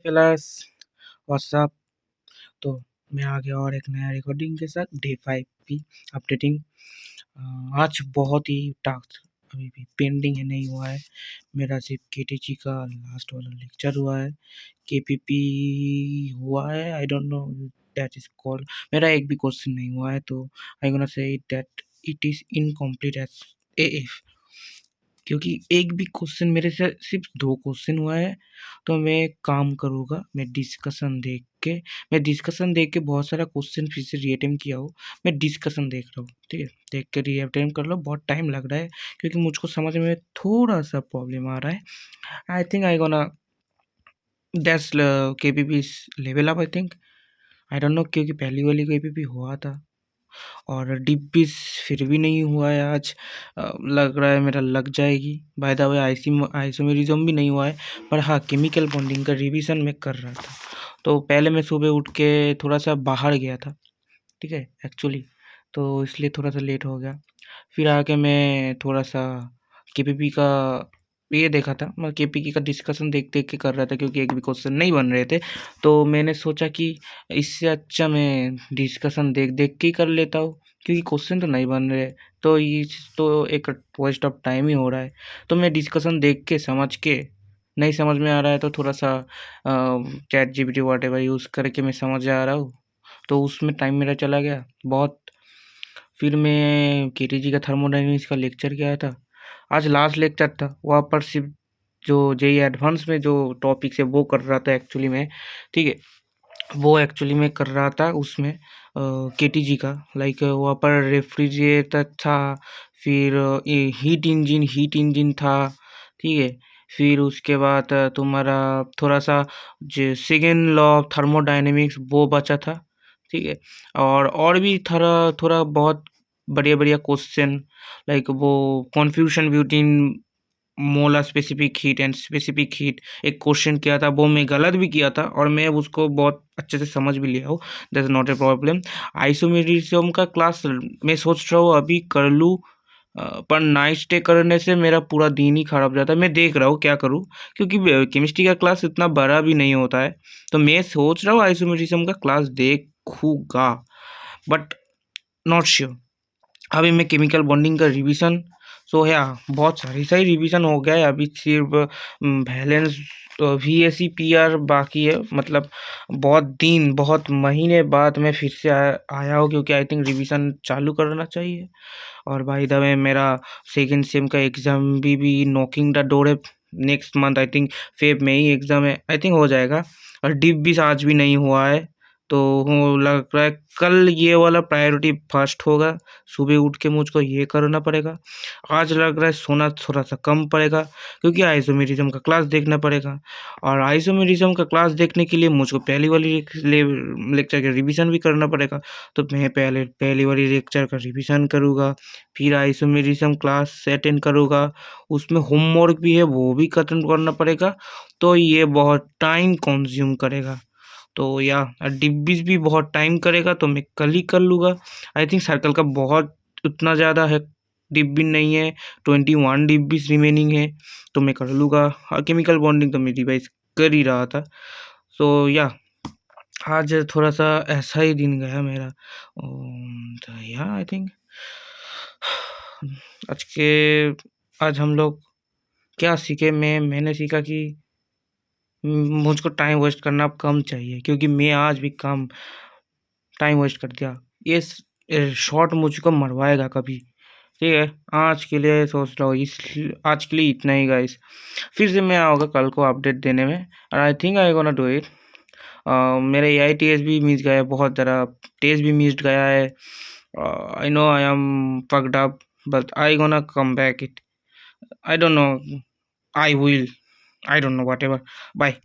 Plus WhatsApp. तो मैं आ गया और एक नया रिकॉर्डिंग के साथ डे 5 की अपडेटिंग। आज बहुत ही टास्क अभी भी पेंडिंग है, नहीं हुआ है। मेरा सिर्फ केटीजी का लास्ट वाला लेक्चर हुआ है, केपीपी हुआ है, I don't know that is called. मेरा एक भी क्वेश्चन नहीं हुआ है, तो I gonna say that it is incomplete as F, क्योंकि एक भी क्वेश्चन मेरे से सिर्फ 2 क्वेश्चन हुआ है। तो मैं एक काम करूँगा, मैं डिस्कशन देख के बहुत सारा क्वेश्चन फिर से रीअटेम्प्ट किया हो। मैं डिस्कशन देख रहा हूँ, ठीक है? देख के रीअटेम्प्ट कर लो, बहुत टाइम लग रहा है क्योंकि मुझको समझ में थोड़ा-सा प्रॉब्लम आ रहा है। I think I gonna that's KPP's level up I think. I don't know, क्योंकि पहली वाली केपीपी हुआ था और डीप बीस फिर भी नहीं हुआ है आज। लग रहा है मेरा लग जाएगी। बाय द वे आइसोमेरिज्म भी नहीं हुआ है, पर हाँ केमिकल बॉन्डिंग का रिवीजन मैं कर रहा था। तो पहले मैं सुबह उठ के थोड़ा सा बाहर गया था, ठीक है, एक्चुअली, तो इसलिए थोड़ा सा लेट हो गया। फिर आके मैं थोड़ा सा केपीपी का ये देखा था, मैं केपीपी का डिस्कशन देख देख के कर रहा था क्योंकि एक भी क्वेश्चन नहीं बन रहे थे। तो मैंने सोचा कि इससे अच्छा मैं डिस्कशन देख देख के ही कर लेता हूँ, क्योंकि क्वेश्चन तो नहीं बन रहे, तो ये तो एक वेस्ट ऑफ टाइम ही हो रहा है। तो मैं डिस्कशन देख के समझ के, नहीं समझ में आ रहा है तो थोड़ा सा चैट जीपीटी व्हाटएवर यूज़ करके मैं समझ आ रहा हूँ, तो उसमें टाइम मेरा चला गया बहुत। फिर मैं केटीजी का थर्मोडायनेमिक्स का लेक्चर किया था। आज लास्ट लेक्चर था, वहाँ पर सिर्फ जो जेईई एडवांस में जो टॉपिक्स है वो कर रहा था एक्चुअली में, ठीक है? वो एक्चुअली मैं कर रहा था उसमें केटीजी का, लाइक वहाँ पर रेफ्रिजरेटर था, फिर ये हीट इंजन था, ठीक है? फिर उसके बाद तुम्हारा थोड़ा सा जो सेकेंड लॉ ऑफ थर्मोडायनेमिक्स वो बचा था, ठीक है? और भी थोड़ा थोड़ा बहुत बढ़िया बढ़िया क्वेश्चन, लाइक वो confusion between molar specific heat and specific heat एक क्वेश्चन किया था, वो मैं गलत भी किया था और मैं उसको बहुत अच्छे से समझ भी लिया हूँ, that is not a problem. Isomerism का क्लास मैं सोच रहा हूँ अभी कर लूँ, पर नाइट स्टे करने से मेरा पूरा दिन ही खराब जाता है। मैं देख रहा हूँ क्या करूँ, क्योंकि केमिस्ट्री का क्लास इतना बड़ा भी नहीं होता है, तो मैं सोच रहा हूँ आइसोमेरिज्म का क्लास देखूँगा, बट नॉट श्योर। अभी मैं केमिकल बॉन्डिंग का रिवीजन, सो या बहुत सही रिवीजन हो गया है। अभी सिर्फ बैलेंस वीएससी पीआर बाकी है, मतलब बहुत महीने बाद मैं फिर से आया हूँ, क्योंकि आई थिंक रिवीजन चालू करना चाहिए। और बाय द वे मेरा सेकेंड सेम का एग्ज़ाम भी नॉकिंग द डोर है। Next month I think Feb में ही एग्ज़ाम है, आई थिंक हो जाएगा। और डीप भी आज भी नहीं हुआ है, तो लग रहा है कल ये वाला प्रायोरिटी फर्स्ट होगा। सुबह उठ के मुझको ये करना पड़ेगा। आज लग रहा है सोना थोड़ा सा कम पड़ेगा, क्योंकि आइसोमेरिज्म का क्लास देखना पड़ेगा। और आइसोमेरिज्म का क्लास देखने के लिए मुझको पहली वाली लेक्चर का रिवीजन भी करना पड़ेगा। तो मैं पहले पहली वाली लेक्चर का रिवीजन करूँगा, फिर आइसोमेरिज्म क्लास अटेंड करूँगा। उसमें होमवर्क भी है, वो भी खत्म करना पड़ेगा, तो ये बहुत टाइम कंज्यूम करेगा। तो या डिब्बीज़ भी बहुत टाइम करेगा, तो मैं कल ही कर लूँगा। आई थिंक सर्कल का बहुत उतना ज़्यादा है, डिब्बी नहीं है, 21 डिब्बीज़ रिमेनिंग है, तो मैं कर लूँगा। केमिकल बॉन्डिंग तो मैं रिवाइज़ कर ही रहा था। सो या आज थोड़ा-सा ऐसा ही दिन गया मेरा। तो या आई थिंक आज के आज हम लोग क्या सीखे? मैंने सीखा कि मुझको टाइम वेस्ट करना अब कम चाहिए, क्योंकि मैं आज भी कम टाइम वेस्ट कर दिया। ये शॉट मुझको मरवाएगा कभी, ठीक है? आज के लिए सोच रहा हूँ, आज के लिए इतना ही गाइस। फिर से मैं आऊँगा कल को अपडेट देने में, और I think I gonna do it. मेरा एआई टेस्ट भी मिस गया है, बहुत ज़्यादा टेस्ट भी मिस्ड गया है। I know I am fucked up, but I gonna come back it. I don't know, I will, I don't know, whatever. Bye.